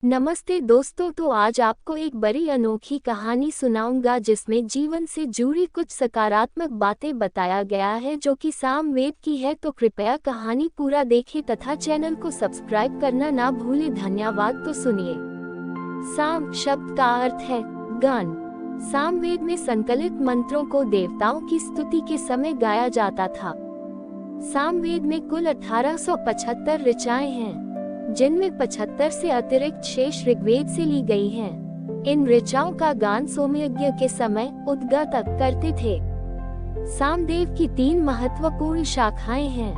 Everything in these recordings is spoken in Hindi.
नमस्ते दोस्तों, तो आज आपको एक बड़ी अनोखी कहानी सुनाऊंगा जिसमें जीवन से जुड़ी कुछ सकारात्मक बातें बताया गया है जो कि सामवेद की है। तो कृपया कहानी पूरा देखें तथा चैनल को सब्सक्राइब करना ना भूलें। धन्यवाद। तो सुनिए। साम शब्द का अर्थ है गान। सामवेद में संकलित मंत्रों को देवताओं की स्तुति के समय गाया जाता था। सामवेद में कुल 1875 ऋचाएं हैं, जिनमें 75 से अतिरिक्त शेष ऋग्वेद से ली गई हैं। इन ऋचाओं का गान सोमयज्ञ के समय उद्गाता करते थे। सामदेव की 3 महत्वपूर्ण शाखाएं हैं।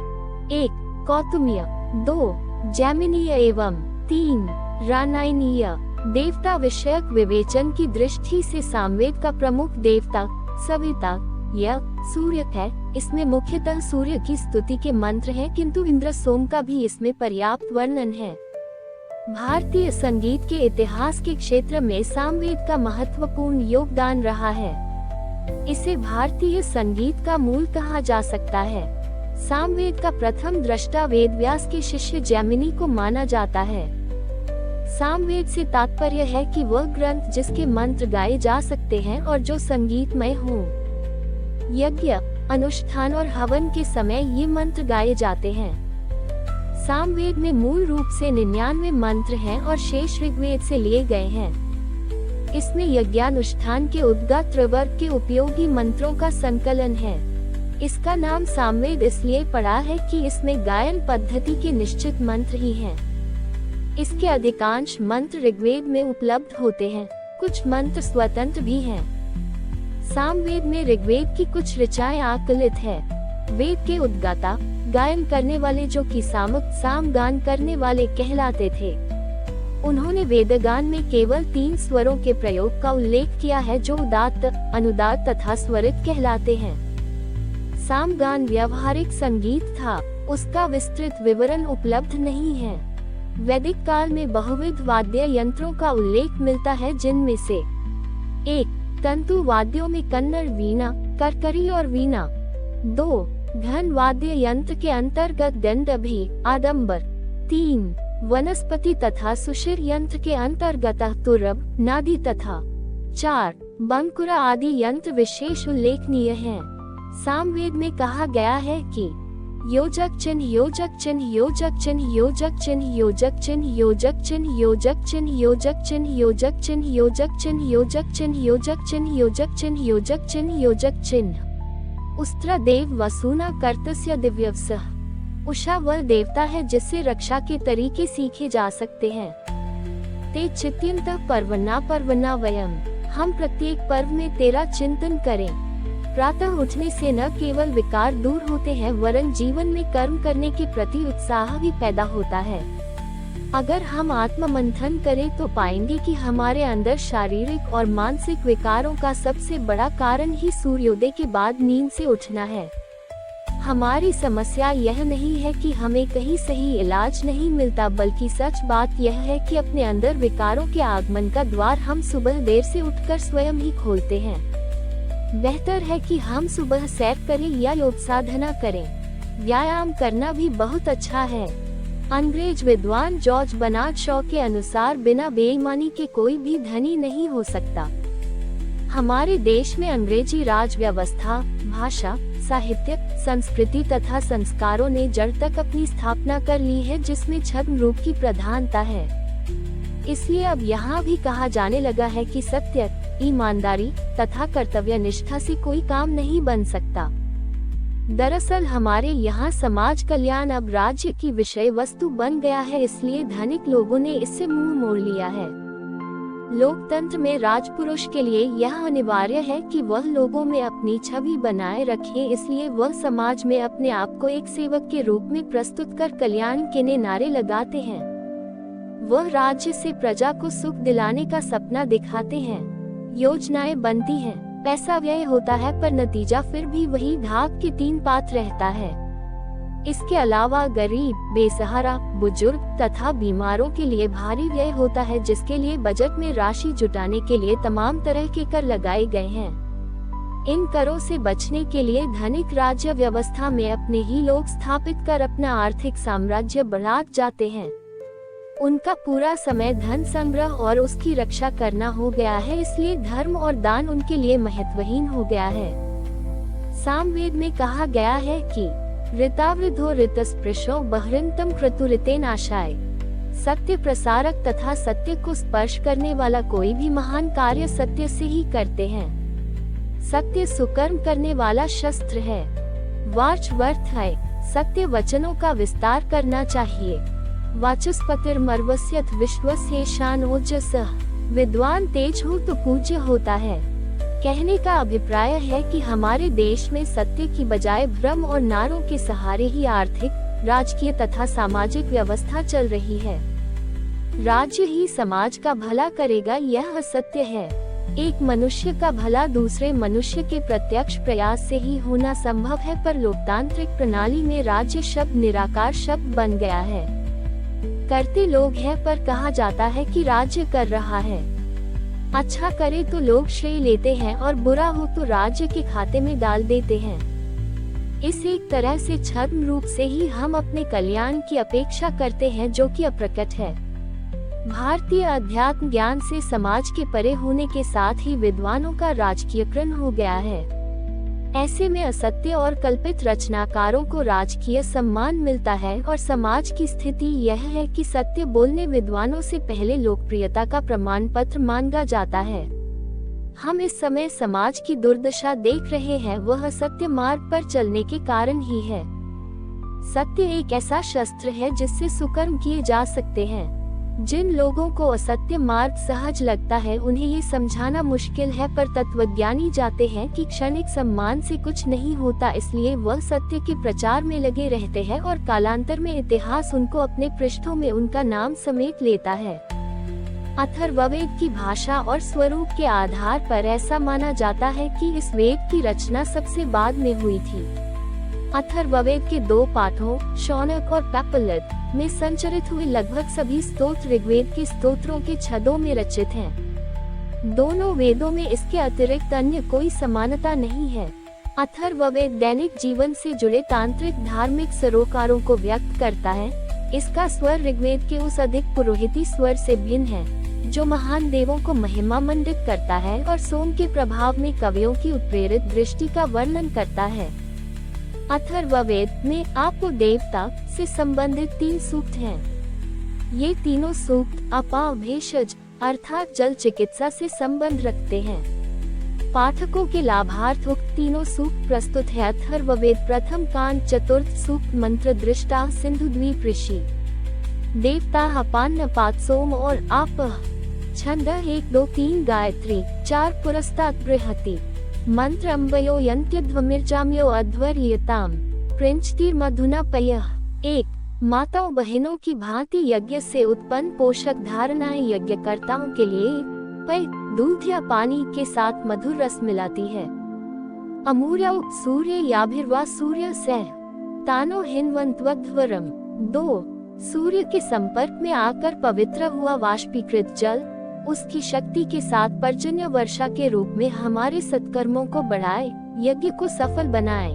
1. कौतुमीय, 2. जैमिनीय एवं 3. रानायनीय। देवता विषयक विवेचन की दृष्टि से सामवेद का प्रमुख देवता सविता या सूर्य है। इसमें मुख्यतः सूर्य की स्तुति के मंत्र हैं, किंतु इंद्र सोम का भी इसमें पर्याप्त वर्णन है। भारतीय संगीत के इतिहास के क्षेत्र में सामवेद का महत्वपूर्ण योगदान रहा है। इसे भारतीय संगीत का मूल कहा जा सकता है। सामवेद का प्रथम दृष्टा वेदव्यास के शिष्य जैमिनी को माना जाता है। सामवेद से तात्पर्य है कि वह ग्रंथ जिसके मंत्र गाए जा सकते हैं और जो संगीतमय हों। यज्ञ, अनुष्ठान और हवन के समय ये मंत्र गाए जाते हैं। सामवेद में मूल रूप से 99 मंत्र हैं और शेष ऋग्वेद से लिए गए हैं। इसमें यज्ञानुष्ठान के उद्गात्र वर्ग के उपयोगी मंत्रों का संकलन है। इसका नाम सामवेद इसलिए पड़ा है कि इसमें गायन पद्धति के निश्चित मंत्र ही हैं। इसके अधिकांश मंत्र ऋग्वेद में उपलब्ध होते हैं, कुछ मंत्र स्वतंत्र भी हैं। सामवेद में ऋग्वेद की कुछ ऋचाएं आकलित है। वेद के उद्गाता, गायन करने वाले जो कि सामक सामगान करने वाले कहलाते थे। उन्होंने वेदगान में केवल 3 स्वरों के प्रयोग का उल्लेख किया है जो उदात्त, अनुदात्त तथा स्वरित कहलाते हैं। सामगान व्यावहारिक संगीत था, उसका विस्तृत विवरण उपलब्ध नहीं है। वैदिक काल में बहुविध वाद्य यंत्रों का उल्लेख मिलता है, जिनमें से 1. तंतु वाद्यों में कन्नड़ वीणा, करकरी और वीणा। 2. घन वाद्य यंत्र के अंतर्गत दंडभी, आडंबर। 3. वनस्पति तथा सुशिर यंत्र के अंतर्गत तुरब, नादी तथा 4. बंकुरा आदि यंत्र विशेष उल्लेखनीय हैं। सामवेद में कहा गया है कि योजक चिन्ह, योजक चिन्ह, योजक चिन्ह, योजक चिन्ह, योजक चिन्ह, योजक चिन्ह, योजक चिन्ह, योजक चिन्ह, योजक चिन्ह, योजक चिन्ह, योजक चिन्ह, योजक चिन्ह, योजक चिन्ह, योजक चिन्ह, योजक चिन्ह। उस्त्र देव वसुना कर्तस्य दिव्यवसः। उषा वह देवता है जिससे रक्षा के तरीके सीखे जा सकते हैं। ते चित्यंत पर्वना पर्वना वयम। हम प्रत्येक पर्व में तेरा चिंतन करें। प्रातः उठने से न केवल विकार दूर होते हैं वरन जीवन में कर्म करने के प्रति उत्साह भी पैदा होता है। अगर हम आत्ममंथन करें तो पाएंगे कि हमारे अंदर शारीरिक और मानसिक विकारों का सबसे बड़ा कारण ही सूर्योदय के बाद नींद से उठना है। हमारी समस्या यह नहीं है कि हमें कहीं सही इलाज नहीं मिलता, बल्कि सच बात यह है कि अपने अंदर विकारों के आगमन का द्वार हम सुबह देर से उठकर स्वयं ही खोलते हैं। बेहतर है कि हम सुबह सैर करें या योग साधना करें। व्यायाम करना भी बहुत अच्छा है। अंग्रेज विद्वान जॉर्ज बर्नार्ड शॉ के अनुसार बिना बेईमानी के कोई भी धनी नहीं हो सकता। हमारे देश में अंग्रेजी राज व्यवस्था, भाषा, साहित्य, संस्कृति तथा संस्कारों ने जड़ तक अपनी स्थापना कर ली है, जिसमें छद्म रूप की प्रधानता है। इसलिए अब यहाँ भी कहा जाने लगा है कि सत्य, ईमानदारी तथा कर्तव्य निष्ठा से कोई काम नहीं बन सकता। दरअसल हमारे यहाँ समाज कल्याण अब राज्य की विषय वस्तु बन गया है, इसलिए धनिक लोगों ने इससे मुंह मोड़ लिया है। लोकतंत्र में राजपुरुष के लिए यह अनिवार्य है कि वह लोगों में अपनी छवि बनाए रखे, इसलिए वह समाज में अपने आप को एक सेवक के रूप में प्रस्तुत कर कल्याण के नारे लगाते हैं। वह राज्य से प्रजा को सुख दिलाने का सपना दिखाते हैं। योजनाएं बनती हैं, पैसा व्यय होता है, पर नतीजा फिर भी वही ढाक के 3 पात रहता है। इसके अलावा गरीब, बेसहारा, बुजुर्ग तथा बीमारों के लिए भारी व्यय होता है, जिसके लिए बजट में राशि जुटाने के लिए तमाम तरह के कर लगाए गए हैं। इन करों से बचने के लिए धनिक राज्य व्यवस्था में अपने ही लोग स्थापित कर अपना आर्थिक साम्राज्य बढ़ाते जाते हैं। उनका पूरा समय धन संग्रह और उसकी रक्षा करना हो गया है, इसलिए धर्म और दान उनके लिए महत्वहीन हो गया है। सामवेद में कहा गया है कि ऋतावृद्धो ऋतस्पृशो बहृन्तम क्रतुरितेन आशाय। सत्य प्रसारक तथा सत्य को स्पर्श करने वाला कोई भी महान कार्य सत्य से ही करते हैं। सत्य सुकर्म करने वाला शस्त्र है। वार्ष्वर्थ है, सत्य वचनों का विस्तार करना चाहिए। वाचस्पतिर्मर्वस्यथ विश्वस्येषानोजसः। विद्वान तेज हो तो पूज्य होता है। कहने का अभिप्राय है कि हमारे देश में सत्य की बजाय भ्रम और नारों के सहारे ही आर्थिक, राजकीय तथा सामाजिक व्यवस्था चल रही है। राज्य ही समाज का भला करेगा, यह असत्य है। एक मनुष्य का भला दूसरे मनुष्य के प्रत्यक्ष प्रयास से ही होना संभव है, पर लोकतांत्रिक प्रणाली में राज्य शब्द निराकार शब्द बन गया है। करते लोग हैं पर कहा जाता है कि राज्य कर रहा है। अच्छा करे तो लोग श्रेय लेते हैं और बुरा हो तो राज्य के खाते में डाल देते हैं। इस एक तरह से छद्म रूप से ही हम अपने कल्याण की अपेक्षा करते हैं, जो कि अप्रकट है। भारतीय अध्यात्म ज्ञान से समाज के परे होने के साथ ही विद्वानों का राजकीयकरण हो गया है। ऐसे में असत्य और कल्पित रचनाकारों को राजकीय सम्मान मिलता है और समाज की स्थिति यह है कि सत्य बोलने विद्वानों से पहले लोकप्रियता का प्रमाण पत्र मांगा जाता है। हम इस समय समाज की दुर्दशा देख रहे हैं, वह सत्य मार्ग पर चलने के कारण ही है। सत्य एक ऐसा शस्त्र है जिससे सुकर्म किए जा सकते हैं। जिन लोगों को असत्य मार्ग सहज लगता है उन्हें ये समझाना मुश्किल है, पर तत्वज्ञानी जाते हैं कि क्षणिक सम्मान से कुछ नहीं होता, इसलिए वह सत्य के प्रचार में लगे रहते हैं और कालांतर में इतिहास उनको अपने पृष्ठों में उनका नाम समेट लेता है। अथर्ववेद की भाषा और स्वरूप के आधार पर ऐसा माना जाता है कि इस वेद की रचना सबसे बाद में हुई थी। अथर्ववेद के 2 पाठों शौनक और पैपलद में संचरित हुए लगभग सभी स्तोत्र ऋग्वेद के स्तोत्रों के छदों में रचित हैं। दोनों वेदों में इसके अतिरिक्त अन्य कोई समानता नहीं है। अथर्ववेद दैनिक जीवन से जुड़े तांत्रिक धार्मिक सरोकारों को व्यक्त करता है। इसका स्वर ऋग्वेद के उस अधिक पुरोहिती स्वर से भिन्न है जो महान देवों को महिमा मंडित करता है और सोम के प्रभाव में कवियों की उत्प्रेरित दृष्टि का वर्णन करता है। अथर्ववेद में आपको देवता से संबंधित 3 सूक्त हैं। ये तीनों सूक्त अपां भेषज अर्थात जल चिकित्सा से संबंध रखते हैं। पाठकों के लाभार्थ उक्त तीनों सूक्त प्रस्तुत है। अथर्ववेद प्रथम कांड चतुर्थ सूक्त मंत्र दृष्टा सिंधु द्वीप ऋषि देवता अपान पात सोम और आप छंद 1 2 3 गायत्री 4 पुरस्तात् बृहति मंत्र अम्बयो यन्त्यध्वमिर्जाम्यो अध्वर्यताम प्रिंचतीर मधुना पयः 1 माताओं बहनों की भांति यज्ञ से उत्पन्न पोषक धारणाएं यज्ञकर्ताओं के लिए पय दूध या पानी के साथ मधुर रस मिलाती है। अमूर्य सूर्य याभिर्वा सूर्य सह तानो हिन्वन्त्वध्वरम 2 सूर्य के संपर्क में आकर पवित्र हुआ वाष्पीकृत जल उसकी शक्ति के साथ पर्जन्य वर्षा के रूप में हमारे सत्कर्मों को बढ़ाए, यज्ञ को सफल बनाए।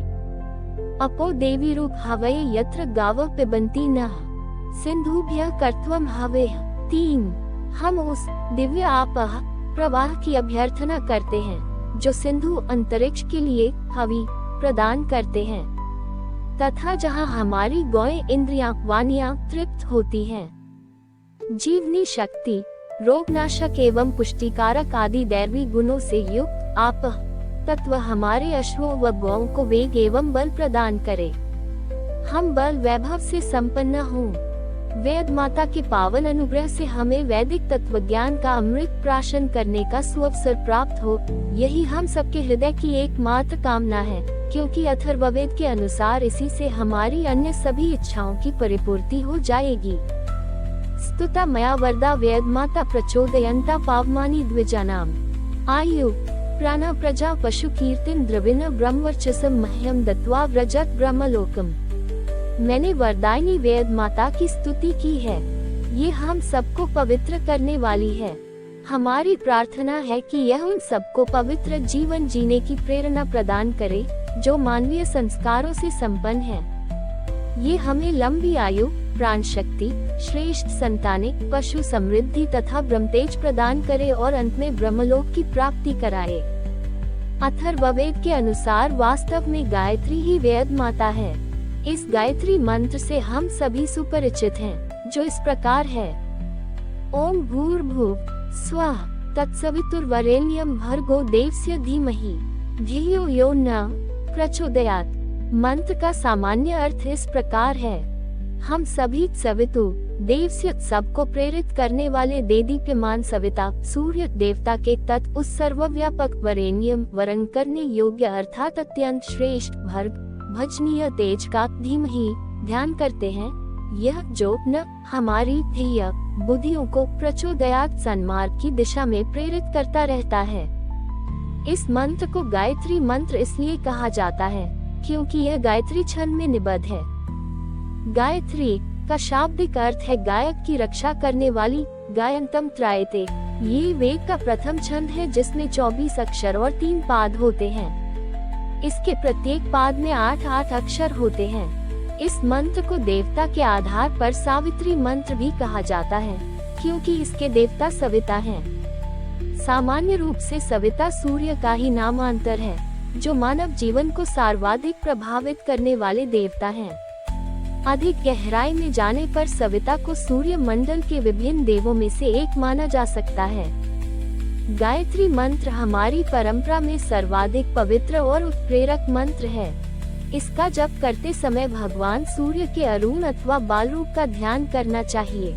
अपो देवी रूप हवये यत्र गावः पिबन्ति नः सिंधुभ्यः कर्त्वं हवेः 3 हम उस दिव्य आपः प्रवाह की अभ्यर्थना करते हैं जो सिंधु अंतरिक्ष के लिए हवि प्रदान करते हैं तथा जहां हमारी गौएं इंद्रियां वाणियां तृप्त होती हैं। जीवनी शक्ति रोगनाशक एवं पुष्टिकारक आदि दैवी गुणों से युक्त आप तत्व हमारे अश्वों व गौओं को वेग एवं बल प्रदान करे। हम बल वैभव से संपन्न हों। वेद माता के पावन अनुग्रह से हमें वैदिक तत्वज्ञान का अमृत प्राशन करने का सुअवसर प्राप्त हो, यही हम सबके हृदय की एकमात्र कामना है, क्योंकि अथर्ववेद के अनुसार इसी से हमारी अन्य सभी इच्छाओं की परिपूर्ति हो जाएगी। स्तुता मया वरदा वेद माता प्रचोदयन्ता पावमानी द्विजानाम आयु प्राण प्रजा पशु कीर्तिन द्रविण ब्रह्मवर्चसम मह्यम दत्वा व्रजत ब्रह्मलोकम। मैंने वरदायिनी वेद माता की स्तुति की है। ये हम सबको पवित्र करने वाली है। हमारी प्रार्थना है कि यह उन सबको पवित्र जीवन जीने की प्रेरणा प्रदान करे जो मानवीय संस्कारों से संपन्न है। ये हमें लंबी आयु, प्राण शक्ति, श्रेष्ठ संतानें, पशु समृद्धि तथा ब्रह्मतेज प्रदान करे और अंत में ब्रह्मलोक की प्राप्ति कराए। अथर्ववेद के अनुसार वास्तव में गायत्री ही वेद माता है। इस गायत्री मंत्र से हम सभी सुपरिचित हैं, जो इस प्रकार है। ओम भूर्भुव स्वः तत्सवितुर्वरेण्यं भर्गो देवस्य धीमहि धियो यो न प्रचोदयात्। मंत्र का सामान्य अर्थ इस प्रकार है। हम सभी सवितु देवस्य सबको प्रेरित करने वाले देदीप्यमान सविता सूर्य देवता के तत् उस सर्वव्यापक वरेण्यम वरण करने योग्य अर्थात अत्यंत श्रेष्ठ भर्ग भजनीय तेज का धीमहि ध्यान करते हैं। यह जो न हमारी ध्येय बुद्धियों को प्रचोदयात् सन्मार्ग की दिशा में प्रेरित करता रहता है। इस मंत्र को गायत्री मंत्र इसलिए कहा जाता है क्योंकि यह गायत्री छंद में निबद्ध है। गायत्री का शाब्दिक अर्थ है गायक की रक्षा करने वाली, गायन्तम त्रायते। ये वेद का प्रथम छंद है जिसमें 24 अक्षर और 3 पाद होते हैं। इसके प्रत्येक पाद में 8-8 अक्षर होते हैं। इस मंत्र को देवता के आधार पर सावित्री मंत्र भी कहा जाता है क्योंकि इसके देवता सविता हैं। सामान्य रूप से सविता सूर्य का ही नामांतर है, जो मानव जीवन को सर्वाधिक प्रभावित करने वाले देवता हैं। अधिक गहराई में जाने पर सविता को सूर्य मंडल के विभिन्न देवों में से एक माना जा सकता है। गायत्री मंत्र हमारी परंपरा में सर्वाधिक पवित्र और उत्प्रेरक मंत्र है। इसका जप करते समय भगवान सूर्य के अरुण अथवा बाल रूप का ध्यान करना चाहिए।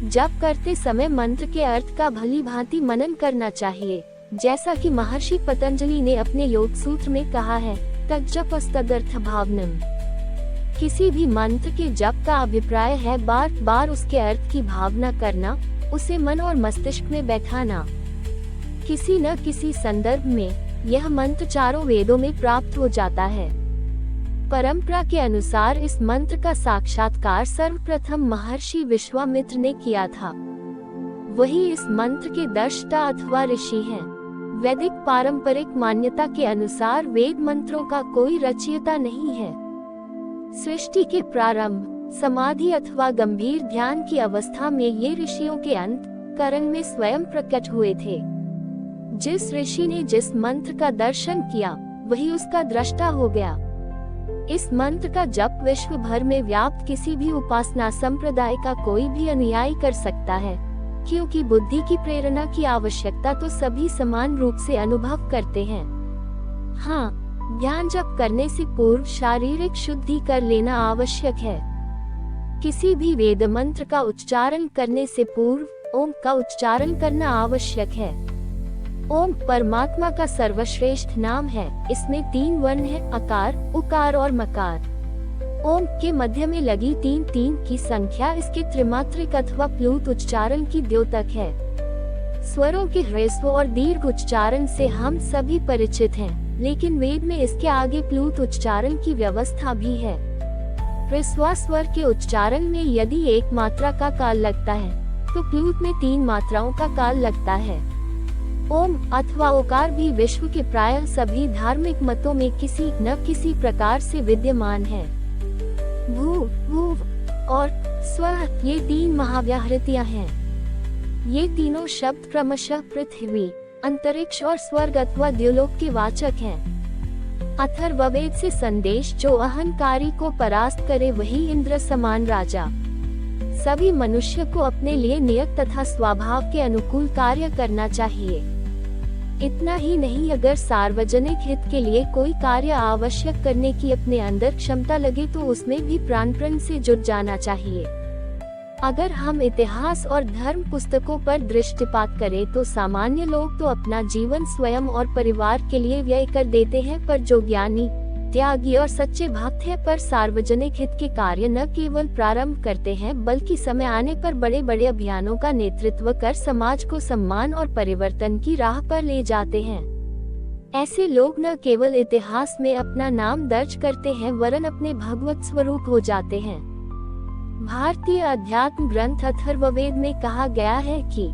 जप करते समय मंत्र के अर्थ का भली भांति मनन करना चाहिए, जैसा कि महर्षि पतंजलि ने अपने योग सूत्र में कहा है, तज्जपस्तदर्थ भावनम। किसी भी मंत्र के जप का अभिप्राय है बार बार उसके अर्थ की भावना करना, उसे मन और मस्तिष्क में बैठाना। किसी न किसी संदर्भ में यह मंत्र चारों वेदों में प्राप्त हो जाता है। परंपरा के अनुसार इस मंत्र का साक्षात्कार सर्वप्रथम महर्षि विश्वामित्र ने किया था। वही इस मंत्र के दर्शता अथवा ऋषि हैं। वैदिक पारंपरिक मान्यता के अनुसार वेद मंत्रों का कोई रचयिता नहीं है। सृष्टि के प्रारंभ, समाधि अथवा गंभीर ध्यान की अवस्था में ये ऋषियों के अंत करण में स्वयं प्रकट हुए थे। जिस ऋषि ने जिस मंत्र का दर्शन किया वही उसका दृष्टा हो गया। इस मंत्र का जप विश्व भर में व्याप्त किसी भी उपासना संप्रदाय का कोई भी अनुयायी कर सकता है, क्योंकि बुद्धि की प्रेरणा की आवश्यकता तो सभी समान रूप से अनुभव करते हैं। हाँ, ध्यान जप करने से पूर्व शारीरिक शुद्धि कर लेना आवश्यक है। किसी भी वेद मंत्र का उच्चारण करने से पूर्व ओम का उच्चारण करना आवश्यक है। ओम परमात्मा का सर्वश्रेष्ठ नाम है। इसमें 3 वर्ण है, अकार, उकार और मकार। ओम के मध्य में लगी 3-3 की संख्या इसके त्रिमात्रिक अथवा प्लूत उच्चारण की द्योतक है। स्वरों के ह्रस्व और दीर्घ उच्चारण से हम सभी परिचित हैं, लेकिन वेद में इसके आगे प्लूत उच्चारण की व्यवस्था भी है। ह्रस्व स्वर के उच्चारण में यदि एक मात्रा का काल लगता है तो प्लूत में 3 मात्राओं का काल लगता है। ओम अथवा ओकार भी विश्व के प्रायः सभी धार्मिक मतों में किसी न किसी प्रकार से विद्यमान है। भू, भूव और स्वः ये 3 महाव्याहृतियां हैं। ये तीनों शब्द क्रमशः पृथ्वी, अंतरिक्ष और स्वर्ग अथवा द्युलोक के वाचक हैं। अथर्ववेद से संदेश जो अहंकारी को परास्त करे वही इंद्र समान राजा। सभी मनुष्य को अपने लिए नियत तथा स्वभाव के अनुकूल कार्य करना चाहिए। इतना ही नहीं, अगर सार्वजनिक हित के लिए कोई कार्य आवश्यक करने की अपने अंदर क्षमता लगे तो उसमें भी प्राणपण से जुट जाना चाहिए। अगर हम इतिहास और धर्म पुस्तकों पर दृष्टिपात करें तो सामान्य लोग तो अपना जीवन स्वयं और परिवार के लिए व्यय कर देते हैं, पर जो ज्ञानी, त्यागी और सच्चे भक्त हैं पर सार्वजनिक हित के कार्य न केवल प्रारंभ करते हैं बल्कि समय आने पर बड़े बड़े अभियानों का नेतृत्व कर समाज को सम्मान और परिवर्तन की राह पर ले जाते हैं। ऐसे लोग न केवल इतिहास में अपना नाम दर्ज करते हैं वरन अपने भगवत स्वरूप हो जाते हैं। भारतीय अध्यात्म ग्रंथ अथर्ववेद में कहा गया है कि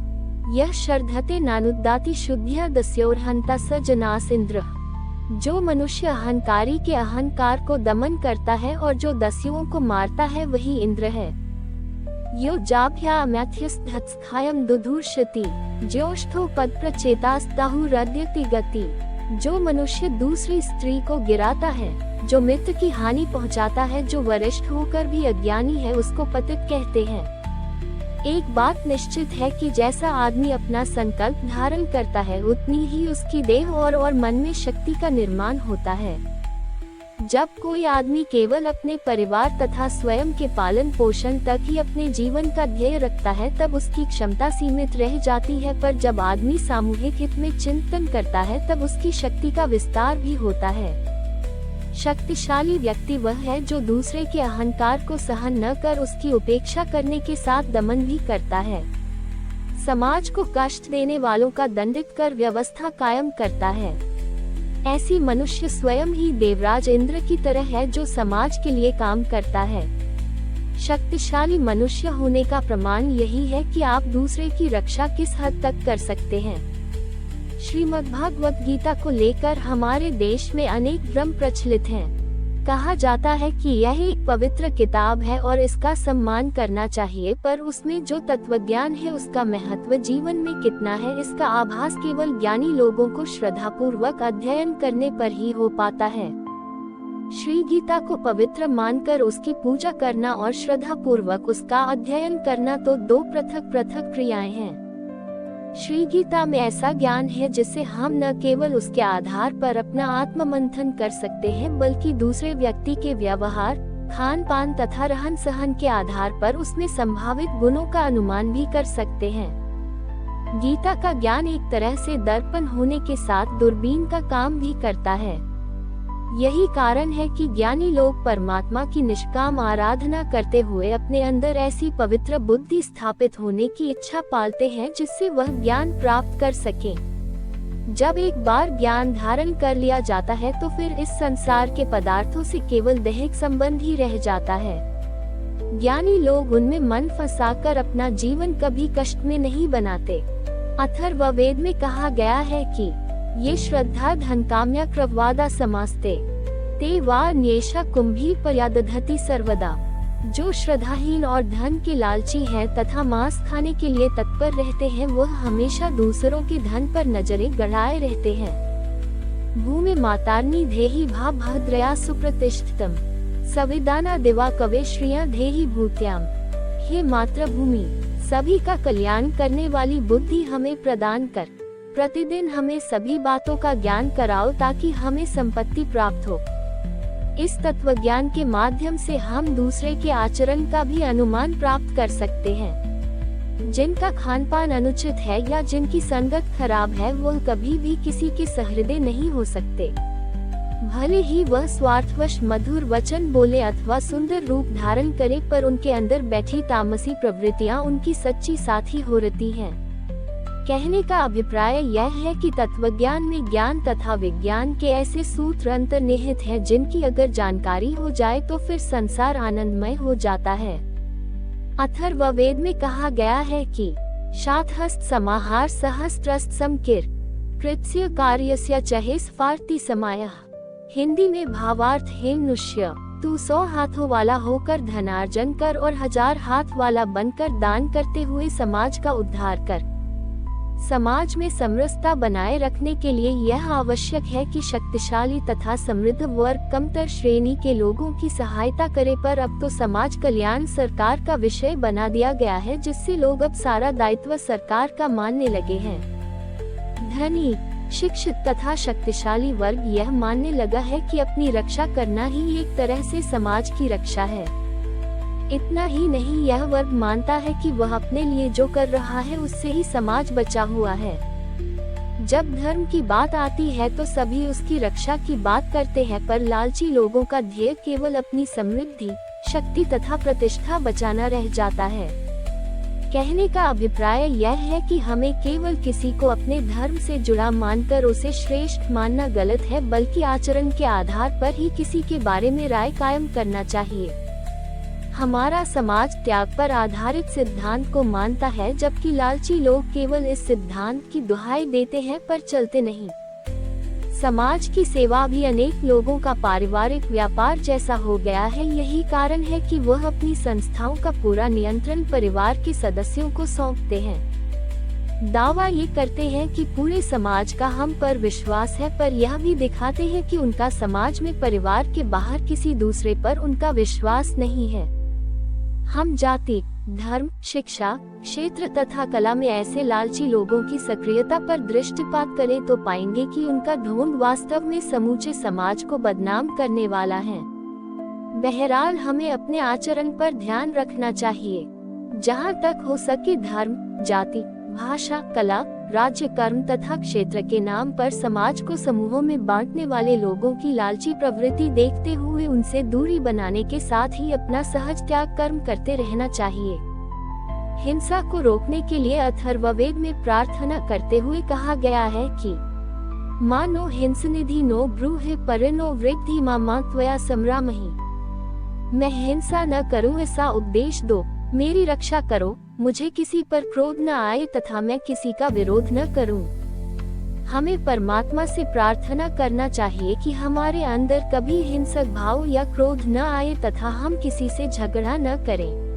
यह श्रद्धते नानुदाति शुद्ध्या दस्योर्हंता स जनास इंद्र। जो मनुष्य अहंकारी के अहंकार को दमन करता है और जो दस्युओं को मारता है वही इंद्र है। यो जाभ्याम्यथ्यस्थायम दुधुर्षति ज्योष्ठो पद प्रचेतास्ताहुरद्यति गति। जो मनुष्य दूसरी स्त्री को गिराता है, जो मित्र की हानि पहुंचाता है, जो वरिष्ठ होकर भी अज्ञानी है, उसको पतित कहते हैं। एक बात निश्चित है कि जैसा आदमी अपना संकल्प धारण करता है उतनी ही उसकी देह और मन में शक्ति का निर्माण होता है। जब कोई आदमी केवल अपने परिवार तथा स्वयं के पालन पोषण तक ही अपने जीवन का ध्येय रखता है तब उसकी क्षमता सीमित रह जाती है, पर जब आदमी सामूहिक हित में चिंतन करता है तब उसकी शक्ति का विस्तार भी होता है। शक्तिशाली व्यक्ति वह है जो दूसरे के अहंकार को सहन न कर उसकी उपेक्षा करने के साथ दमन भी करता है। समाज को कष्ट देने वालों का दंडित कर व्यवस्था कायम करता है। ऐसी मनुष्य स्वयं ही देवराज इंद्र की तरह है जो समाज के लिए काम करता है। शक्तिशाली मनुष्य होने का प्रमाण यही है कि आप दूसरे की रक्षा किस हद तक कर सकते हैं। श्रीमद्भागवत गीता को लेकर हमारे देश में अनेक भ्रम प्रचलित हैं। कहा जाता है कि यह एक पवित्र किताब है और इसका सम्मान करना चाहिए, पर उसमें जो तत्वज्ञान है उसका महत्व जीवन में कितना है इसका आभास केवल ज्ञानी लोगों को श्रद्धापूर्वक अध्ययन करने पर ही हो पाता है। श्री गीता को पवित्र मानकर उसकी पूजा करना और श्रद्धापूर्वक उसका अध्ययन करना तो दो पृथक पृथक क्रियाएं हैं। श्री गीता में ऐसा ज्ञान है जिससे हम न केवल उसके आधार पर अपना आत्म मंथन कर सकते हैं बल्कि दूसरे व्यक्ति के व्यवहार, खान पान तथा रहन सहन के आधार पर उसमें संभावित गुणों का अनुमान भी कर सकते हैं। गीता का ज्ञान एक तरह से दर्पण होने के साथ दूरबीन का काम भी करता है। यही कारण है कि ज्ञानी लोग परमात्मा की निष्काम आराधना करते हुए अपने अंदर ऐसी पवित्र बुद्धि स्थापित होने की इच्छा पालते हैं जिससे वह ज्ञान प्राप्त कर सकें। जब एक बार ज्ञान धारण कर लिया जाता है तो फिर इस संसार के पदार्थों से केवल दैहिक संबंध ही रह जाता है। ज्ञानी लोग उनमें मन फंसाकर अपना जीवन कभी कष्ट में नहीं बनाते। अथर्ववेद में कहा गया है कि ये श्रद्धा धन काम्या क्रववादा समास्ते ते वा न्येषा कुंभीर पर्यादधति सर्वदा। जो श्रद्धाहीन और धन के लालची हैं तथा मांस खाने के लिए तत्पर रहते हैं वह हमेशा दूसरों के धन पर नजरें गड़ाए रहते हैं। भूमि मातार्नी धेहि भा भद्रया सुप्रतिष्ठितम संविदाना दिवा कवे श्रिया धेहि भूत्याम। हे मातृभूमि, सभी का कल्याण करने वाली बुद्धि हमें प्रदान कर, प्रतिदिन हमें सभी बातों का ज्ञान कराओ ताकि हमें संपत्ति प्राप्त हो। इस तत्वज्ञान के माध्यम से हम दूसरे के आचरण का भी अनुमान प्राप्त कर सकते हैं। जिनका खानपान अनुचित है या जिनकी संगत खराब है वह कभी भी किसी के सहृदय नहीं हो सकते। भले ही वह स्वार्थवश मधुर वचन बोले अथवा सुंदर रूप धारण करे, पर उनके अंदर बैठी तामसी प्रवृत्तियां उनकी सच्ची साथी हो रहती हैं। कहने का अभिप्राय यह है कि तत्वज्ञान में ज्ञान तथा विज्ञान के ऐसे सूत्र अंतर्निहित हैं जिनकी अगर जानकारी हो जाए तो फिर संसार आनंदमय हो जाता है। अथर्ववेद में कहा गया है कि शातहस्त समाहार सहस्त्रस्त समकिर कृत्स्य कार्यस्य चहे स्फार्ति समायः। हिंदी में भावार्थ हे मनुष्य, तू 100 हाथों वाला होकर धनार्जन कर और 1000 हाथ वाला बनकर दान करते हुए समाज का उद्धार कर। समाज में समरसता बनाए रखने के लिए यह आवश्यक है कि शक्तिशाली तथा समृद्ध वर्ग कमतर श्रेणी के लोगों की सहायता करे, पर अब तो समाज कल्याण सरकार का विषय बना दिया गया है जिससे लोग अब सारा दायित्व सरकार का मानने लगे हैं। धनी, शिक्षित तथा शक्तिशाली वर्ग यह मानने लगा है कि अपनी रक्षा करना ही एक तरह से समाज की रक्षा है। इतना ही नहीं, यह वर्ग मानता है कि वह अपने लिए जो कर रहा है उससे ही समाज बचा हुआ है। जब धर्म की बात आती है तो सभी उसकी रक्षा की बात करते हैं, पर लालची लोगों का ध्येय केवल अपनी समृद्धि, शक्ति तथा प्रतिष्ठा बचाना रह जाता है। कहने का अभिप्राय यह है कि हमें केवल किसी को अपने धर्म से जुड़ा मानकर उसे श्रेष्ठ मानना गलत है, बल्कि आचरण के आधार पर ही किसी के बारे में राय कायम करना चाहिए। हमारा समाज त्याग पर आधारित सिद्धांत को मानता है, जबकि लालची लोग केवल इस सिद्धांत की दुहाई देते हैं पर चलते नहीं। समाज की सेवा भी अनेक लोगों का पारिवारिक व्यापार जैसा हो गया है। यही कारण है कि वह अपनी संस्थाओं का पूरा नियंत्रण परिवार के सदस्यों को सौंपते हैं। दावा ये करते हैं कि पूरे समाज का हम पर विश्वास है, पर यह भी दिखाते हैं कि उनका समाज में परिवार के बाहर किसी दूसरे पर उनका विश्वास नहीं है। हम जाति, धर्म, शिक्षा, क्षेत्र तथा कला में ऐसे लालची लोगों की सक्रियता पर दृष्टिपात करें तो पाएंगे कि उनका ढोंग वास्तव में समूचे समाज को बदनाम करने वाला है। बहरहाल हमें अपने आचरण पर ध्यान रखना चाहिए। जहाँ तक हो सके धर्म, जाति, भाषा, कला, राज्य, कर्म तथा क्षेत्र के नाम पर समाज को समूहों में बांटने वाले लोगों की लालची प्रवृत्ति देखते हुए उनसे दूरी बनाने के साथ ही अपना सहज त्याग कर्म करते रहना चाहिए। हिंसा को रोकने के लिए अथर्ववेद में प्रार्थना करते हुए कहा गया है कि मां नो हिंसनिधि नो ब्रूहि परे नो वृद्धि मां त्वया समरामहि। मैं हिंसा न करूं ऐसा उपदेश दो, मेरी रक्षा करो, मुझे किसी पर क्रोध न आए तथा मैं किसी का विरोध न करूं। हमें परमात्मा से प्रार्थना करना चाहिए कि हमारे अंदर कभी हिंसक भाव या क्रोध न आए तथा हम किसी से झगड़ा न करें।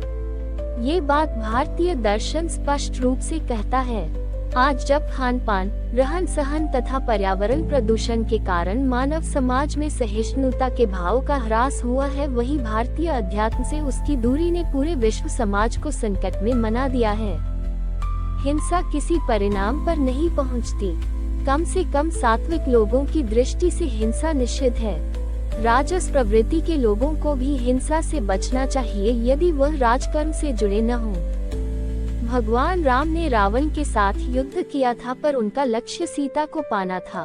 ये बात भारतीय दर्शन स्पष्ट रूप से कहता है। आज जब खान-पान, रहन-सहन तथा पर्यावरण प्रदूषण के कारण मानव समाज में सहिष्णुता के भाव का ह्रास हुआ है, वहीं भारतीय अध्यात्म से उसकी दूरी ने पूरे विश्व समाज को संकट में मना दिया है। हिंसा किसी परिणाम पर नहीं पहुंचती। कम से कम सात्विक लोगों की दृष्टि से हिंसा निषिद्ध है। राजस प्रवृत्ति के लोगों को भी हिंसा से बचना चाहिए यदि वह राजकर्म से जुड़े न हों। भगवान राम ने रावण के साथ युद्ध किया था, पर उनका लक्ष्य सीता को पाना था।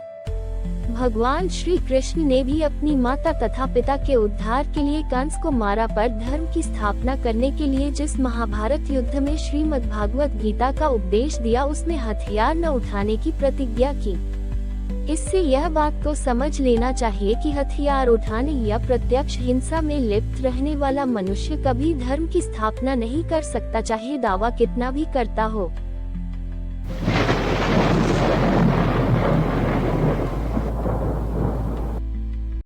भगवान श्री कृष्ण ने भी अपनी माता तथा पिता के उद्धार के लिए कंस को मारा, पर धर्म की स्थापना करने के लिए जिस महाभारत युद्ध में श्रीमद् भागवत गीता का उपदेश दिया, उसमें हथियार न उठाने की प्रतिज्ञा की। इससे यह बात तो समझ लेना चाहिए कि हथियार उठाने या प्रत्यक्ष हिंसा में लिप्त रहने वाला मनुष्य कभी धर्म की स्थापना नहीं कर सकता, चाहे दावा कितना भी करता हो।